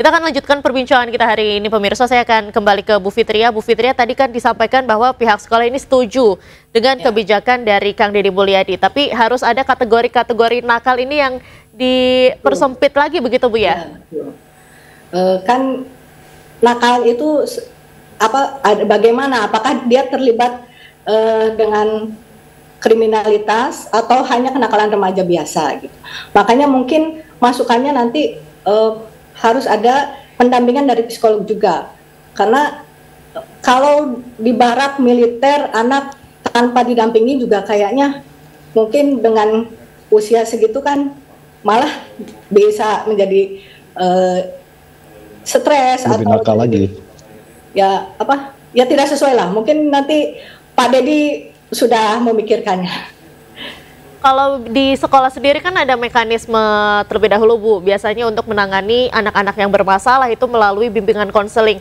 Kita akan lanjutkan perbincangan kita hari ini, pemirsa. Saya akan kembali ke Bu Fitria. Bu Fitria, tadi kan disampaikan bahwa pihak sekolah ini setuju dengan kebijakan dari Kang Deddy Mulyadi, tapi harus ada kategori-kategori nakal ini yang dipersempit lagi, begitu Bu ya? Kan nakal itu bagaimana? Apakah dia terlibat dengan kriminalitas atau hanya kenakalan remaja biasa gitu? Makanya mungkin masukannya nanti harus ada pendampingan dari psikolog juga, karena kalau di barak militer anak tanpa didampingi juga kayaknya mungkin dengan usia segitu kan malah bisa menjadi stres lebih atau nakal lagi. Ya tidak sesuai lah. Mungkin nanti Pak Deddy sudah memikirkannya. Kalau di sekolah sendiri kan ada mekanisme terlebih dahulu Bu, biasanya untuk menangani anak-anak yang bermasalah itu melalui bimbingan konseling.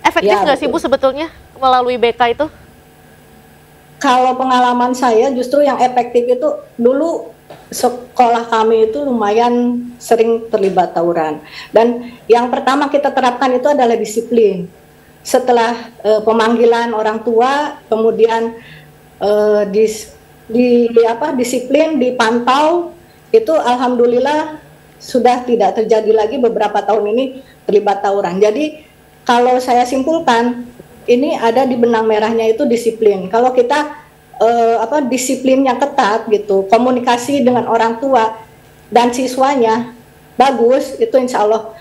Efektif nggak sih Bu sebetulnya melalui BK itu? Kalau pengalaman saya justru yang efektif itu dulu sekolah kami itu lumayan sering terlibat tawuran. Dan yang pertama kita terapkan itu adalah disiplin. Setelah pemanggilan orang tua, kemudian disiplin, dipantau, itu alhamdulillah sudah tidak terjadi lagi beberapa tahun ini terlibat tawuran. Jadi kalau saya simpulkan, ini ada di benang merahnya itu disiplin. Kalau kita disiplinnya ketat gitu, komunikasi dengan orang tua dan siswanya bagus, itu insya Allah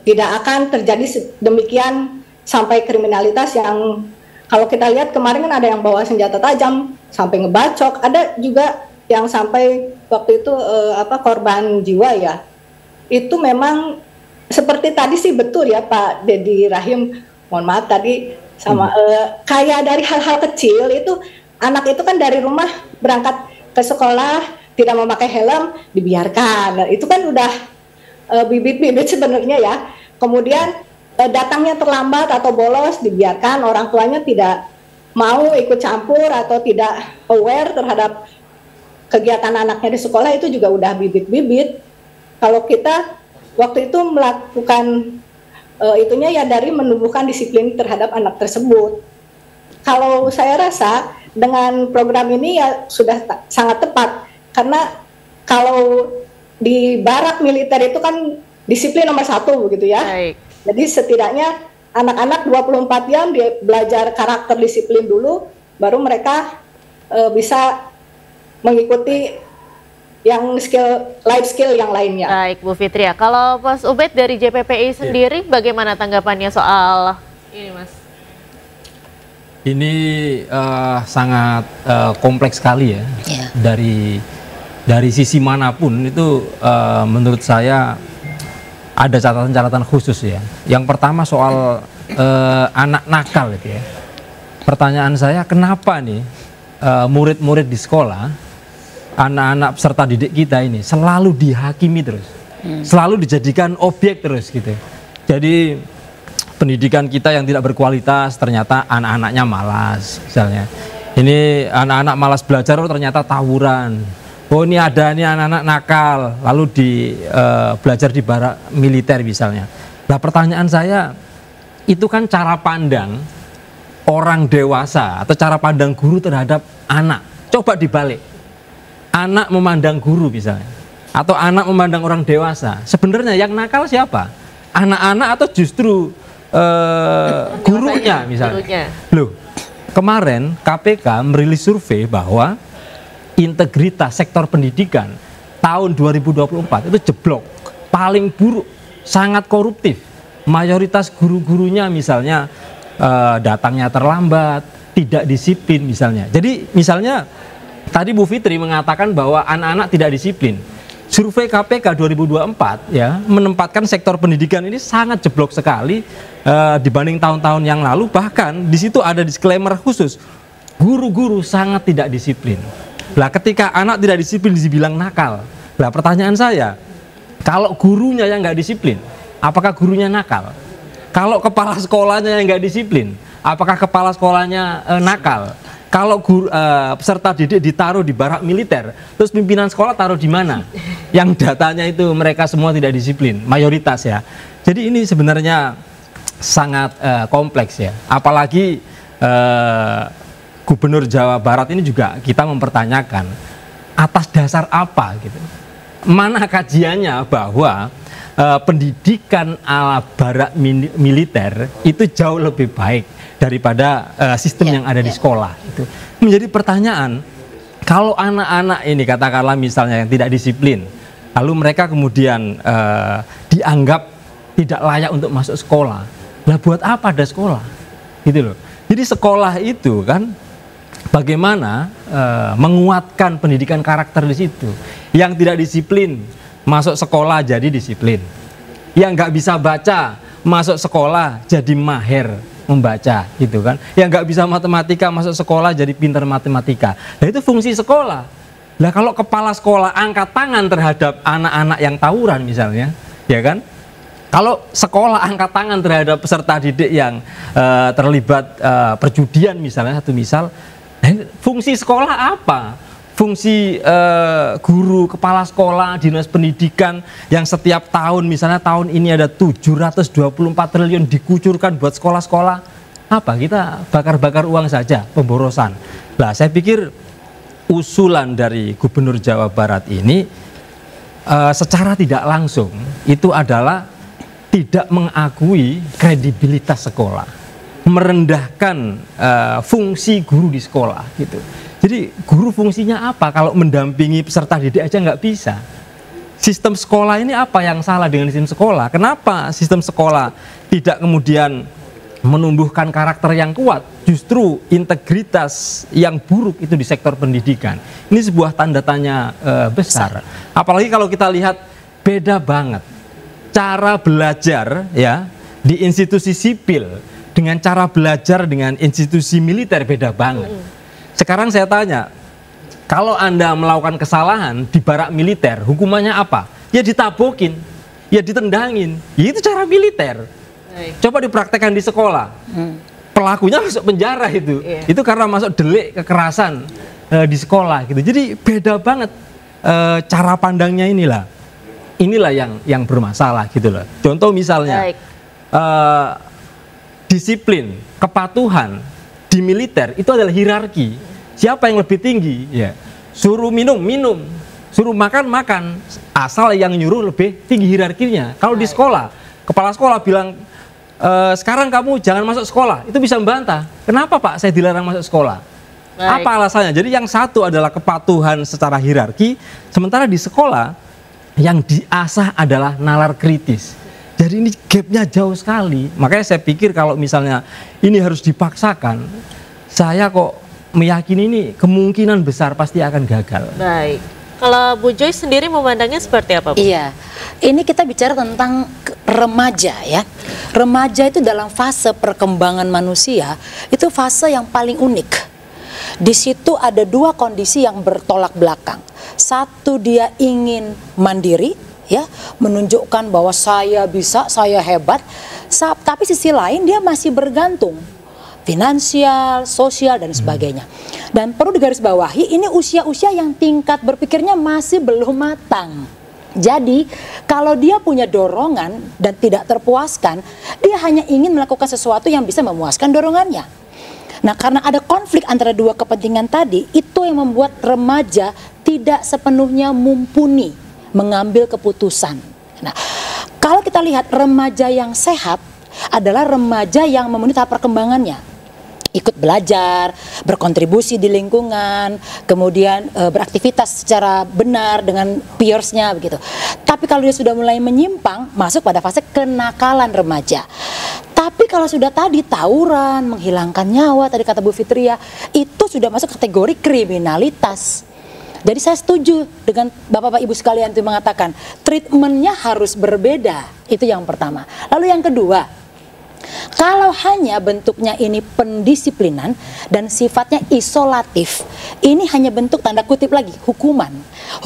tidak akan terjadi demikian sampai kriminalitas yang kalau kita lihat kemarin kan ada yang bawa senjata tajam sampai ngebacok, ada juga yang sampai waktu itu korban jiwa ya. Itu memang seperti tadi sih betul ya Pak Deddy Rahim, mohon maaf tadi sama kayak dari hal-hal kecil itu, anak itu kan dari rumah berangkat ke sekolah tidak memakai helm dibiarkan. Nah, itu kan udah bibit-bibit sebenarnya ya. Kemudian datangnya terlambat atau bolos dibiarkan, orang tuanya tidak mau ikut campur atau tidak aware terhadap kegiatan anaknya di sekolah, itu juga udah bibit-bibit. Kalau kita waktu itu melakukan itunya ya dari menumbuhkan disiplin terhadap anak tersebut. Kalau saya rasa dengan program ini ya sudah sangat tepat, karena kalau di barak militer itu kan disiplin nomor 1 begitu ya. Baik. Jadi setidaknya anak-anak 24 jam dia belajar karakter disiplin dulu, baru mereka bisa mengikuti yang life skill yang lainnya. Baik Bu Fitria, kalau Mas Ubed dari JPPI sendiri bagaimana tanggapannya soal ini Mas? Ini sangat kompleks sekali ya. Dari sisi manapun itu menurut saya ada catatan-catatan khusus ya. Yang pertama soal anak nakal itu ya. Pertanyaan saya, kenapa nih murid-murid di sekolah, anak-anak peserta didik kita ini selalu dihakimi terus, selalu dijadikan objek terus gitu. Jadi pendidikan kita yang tidak berkualitas, ternyata anak-anaknya malas misalnya. Ini anak-anak malas belajar, ternyata tawuran. Oh ini ada nih anak-anak nakal, lalu belajar di barak militer misalnya. Nah pertanyaan saya, itu kan cara pandang orang dewasa atau cara pandang guru terhadap anak. Coba dibalik, anak memandang guru misalnya, atau anak memandang orang dewasa. Sebenarnya yang nakal siapa? Anak-anak atau justru gurunya misalnya? Loh, kemarin KPK merilis survei bahwa integritas sektor pendidikan tahun 2024 itu jeblok, paling buruk, sangat koruptif. Mayoritas guru-gurunya misalnya datangnya terlambat, tidak disiplin misalnya. Jadi misalnya tadi Bu Fitri mengatakan bahwa anak-anak tidak disiplin. Survei KPK 2024 ya menempatkan sektor pendidikan ini sangat jeblok sekali dibanding tahun-tahun yang lalu. Bahkan di situ ada disclaimer khusus, guru-guru sangat tidak disiplin. Lah ketika anak tidak disiplin dibilang nakal. Lah pertanyaan saya, kalau gurunya yang nggak disiplin, apakah gurunya nakal? Kalau kepala sekolahnya yang nggak disiplin, apakah kepala sekolahnya nakal? Kalau peserta didik ditaruh di barak militer, terus pimpinan sekolah taruh di mana? Yang datanya itu mereka semua tidak disiplin, mayoritas ya. Jadi ini sebenarnya sangat kompleks ya. Apalagi Gubernur Jawa Barat ini juga kita mempertanyakan atas dasar apa gitu. Mana kajiannya bahwa pendidikan ala barak militer itu jauh lebih baik daripada sistem yang ada di sekolah. Itu menjadi pertanyaan, kalau anak-anak ini katakanlah misalnya yang tidak disiplin, lalu mereka kemudian dianggap tidak layak untuk masuk sekolah, lah buat apa ada sekolah? Gitu loh. Jadi sekolah itu kan bagaimana menguatkan pendidikan karakter di situ. Yang tidak disiplin masuk sekolah jadi disiplin. Yang nggak bisa baca masuk sekolah jadi mahir membaca, gitu kan. Yang nggak bisa matematika masuk sekolah jadi pintar matematika. Nah itu fungsi sekolah. Nah kalau kepala sekolah angkat tangan terhadap anak-anak yang tawuran misalnya, ya kan? Kalau sekolah angkat tangan terhadap peserta didik yang terlibat perjudian misalnya, satu misal, fungsi sekolah apa? Fungsi guru, kepala sekolah, dinas pendidikan yang setiap tahun misalnya tahun ini ada 724 triliun dikucurkan buat sekolah-sekolah, apa? Kita bakar-bakar uang saja, pemborosan. Nah saya pikir usulan dari Gubernur Jawa Barat ini secara tidak langsung itu adalah tidak mengakui kredibilitas sekolah, merendahkan fungsi guru di sekolah gitu. Jadi guru fungsinya apa kalau mendampingi peserta didik aja nggak bisa? Sistem sekolah ini apa yang salah dengan sistem sekolah? Kenapa sistem sekolah tidak kemudian menumbuhkan karakter yang kuat? Justru integritas yang buruk itu di sektor pendidikan. Ini sebuah tanda tanya besar. Apalagi kalau kita lihat beda banget cara belajar ya di institusi sipil dengan cara belajar dengan institusi militer, beda banget. Sekarang saya tanya, kalau Anda melakukan kesalahan di barak militer, hukumannya apa? Ya ditabokin, ya ditendangin. Ya itu cara militer. Coba dipraktekkan di sekolah. Pelakunya masuk penjara itu. Itu karena masuk delik kekerasan di sekolah gitu. Jadi beda banget cara pandangnya inilah. Inilah yang bermasalah gitu loh. Contoh misalnya disiplin, kepatuhan di militer itu adalah hierarki. Siapa yang lebih tinggi? Ya, suruh minum, minum. Suruh makan, makan. Asal yang nyuruh lebih tinggi hierarkinya. Kalau di sekolah, kepala sekolah bilang, sekarang kamu jangan masuk sekolah. Itu bisa membantah. Kenapa Pak saya dilarang masuk sekolah? Apa alasannya? Jadi yang satu adalah kepatuhan secara hierarki. Sementara di sekolah, yang diasah adalah nalar kritis. Jadi ini gapnya jauh sekali. Makanya saya pikir kalau misalnya ini harus dipaksakan, saya kok meyakini ini kemungkinan besar pasti akan gagal. Baik. Kalau Bu Joy sendiri memandangnya seperti apa, Bu? Iya, ini kita bicara tentang remaja ya. Remaja itu dalam fase perkembangan manusia, itu fase yang paling unik. Di situ ada dua kondisi yang bertolak belakang. Satu, dia ingin mandiri, ya, menunjukkan bahwa saya bisa, saya hebat. Tapi sisi lain dia masih bergantung finansial, sosial dan sebagainya. Dan perlu digarisbawahi, ini usia-usia yang tingkat berpikirnya masih belum matang. Jadi kalau dia punya dorongan dan tidak terpuaskan, dia hanya ingin melakukan sesuatu yang bisa memuaskan dorongannya. Nah, karena ada konflik antara dua kepentingan tadi, itu yang membuat remaja tidak sepenuhnya mumpuni mengambil keputusan. Nah, kalau kita lihat remaja yang sehat adalah remaja yang memenuhi tahap perkembangannya. Ikut belajar, berkontribusi di lingkungan, kemudian beraktivitas secara benar dengan peersnya begitu. Tapi kalau dia sudah mulai menyimpang, masuk pada fase kenakalan remaja. Tapi kalau sudah tadi tawuran, menghilangkan nyawa, tadi kata Bu Fitria, itu sudah masuk kategori kriminalitas. Jadi saya setuju dengan Bapak-Bapak Ibu sekalian itu mengatakan treatmentnya harus berbeda, itu yang pertama. Lalu yang kedua, kalau hanya bentuknya ini pendisiplinan dan sifatnya isolatif, ini hanya bentuk tanda kutip lagi, hukuman.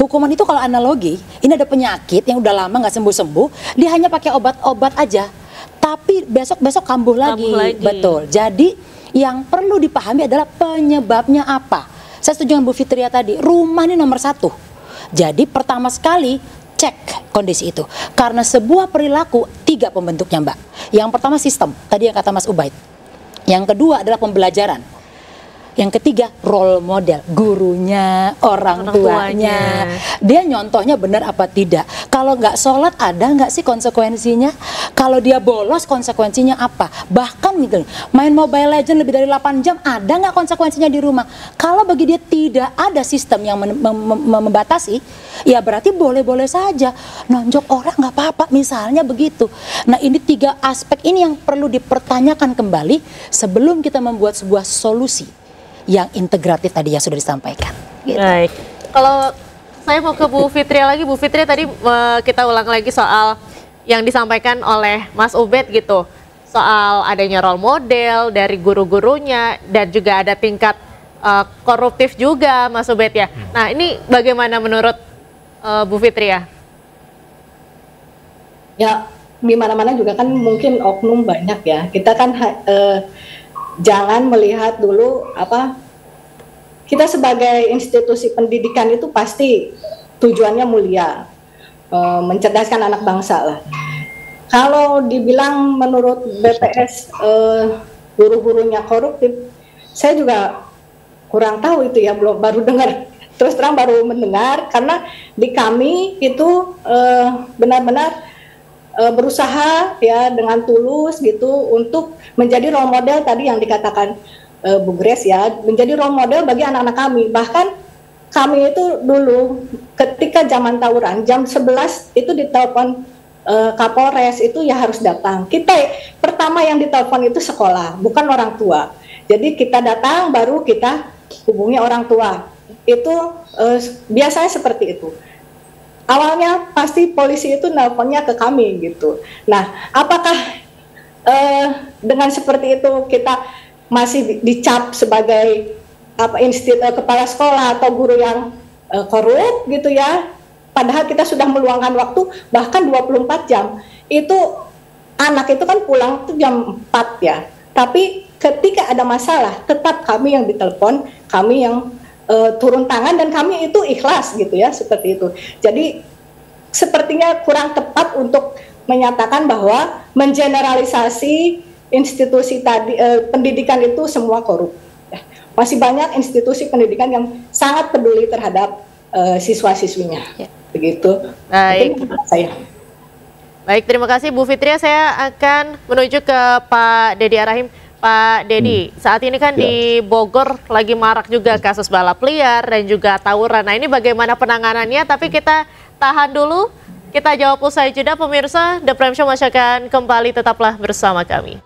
Hukuman itu kalau analogi, ini ada penyakit yang udah lama nggak sembuh-sembuh, dia hanya pakai obat-obat aja, tapi besok-besok kambuh lagi. Betul. Jadi Yang perlu dipahami adalah penyebabnya apa. Saya setuju dengan Bu Fitria tadi, rumah ini nomor satu. Jadi pertama sekali cek kondisi itu. Karena sebuah perilaku 3 pembentuknya, Mbak. Yang pertama sistem, tadi yang kata Mas Ubaid. Yang kedua adalah pembelajaran. Yang ketiga, role model, gurunya, orang tuanya. Dia nyontohnya benar apa tidak? Kalau nggak sholat, ada nggak sih konsekuensinya? Kalau dia bolos, konsekuensinya apa? Bahkan gitu, main Mobile Legends lebih dari 8 jam, ada nggak konsekuensinya di rumah? Kalau bagi dia tidak ada sistem yang membatasi, ya berarti boleh-boleh saja nonjok orang, nggak apa-apa, misalnya begitu. Nah, ini 3 aspek ini yang perlu dipertanyakan kembali sebelum kita membuat sebuah solusi yang integratif tadi yang sudah disampaikan. Gitu. Baik, kalau saya mau ke Bu Fitria lagi. Bu Fitria tadi kita ulang lagi soal yang disampaikan oleh Mas Ubed gitu, soal adanya role model dari guru-gurunya dan juga ada tingkat koruptif juga, Mas Ubed ya. Nah, ini bagaimana menurut Bu Fitria? Ya, di mana-mana juga kan mungkin oknum banyak ya. Kita kan jangan melihat dulu kita sebagai institusi pendidikan itu pasti tujuannya mulia, mencerdaskan anak bangsa lah. Kalau dibilang menurut BPS guru-gurunya koruptif, saya juga kurang tahu itu ya, baru dengar, terus terang baru mendengar, karena di kami itu benar-benar berusaha ya dengan tulus gitu untuk menjadi role model tadi yang dikatakan Bu Grace ya, menjadi role model bagi anak-anak kami. Bahkan kami itu dulu ketika zaman tawuran jam 11 itu ditelepon Kapolres itu ya harus datang. Kita pertama yang ditelepon itu sekolah, bukan orang tua. Jadi kita datang baru kita hubungi orang tua. Itu biasanya seperti itu. Awalnya pasti polisi itu nelponnya ke kami gitu. Nah, apakah dengan seperti itu kita masih dicap sebagai kepala sekolah atau guru yang korup gitu ya? Padahal kita sudah meluangkan waktu bahkan 24 jam. Itu anak itu kan pulang tuh jam 4 ya. Tapi ketika ada masalah, tetap kami yang ditelepon, kami yang turun tangan, dan kami itu ikhlas gitu ya, seperti itu. Jadi sepertinya kurang tepat untuk menyatakan bahwa mengeneralisasi institusi tadi pendidikan itu semua korup. Ya, masih banyak institusi pendidikan yang sangat peduli terhadap siswa-siswinya. Ya. Begitu. Baik. Saya. Baik, terima kasih Bu Fitria. Saya akan menuju ke Pak Dedi Arahim. Pak Dedi, saat ini kan di Bogor lagi marak juga kasus balap liar dan juga tawuran. Nah, ini bagaimana penanganannya? Tapi kita tahan dulu, kita jawab usai jeda pemirsa. The Prime Show masih akan kembali, tetaplah bersama kami.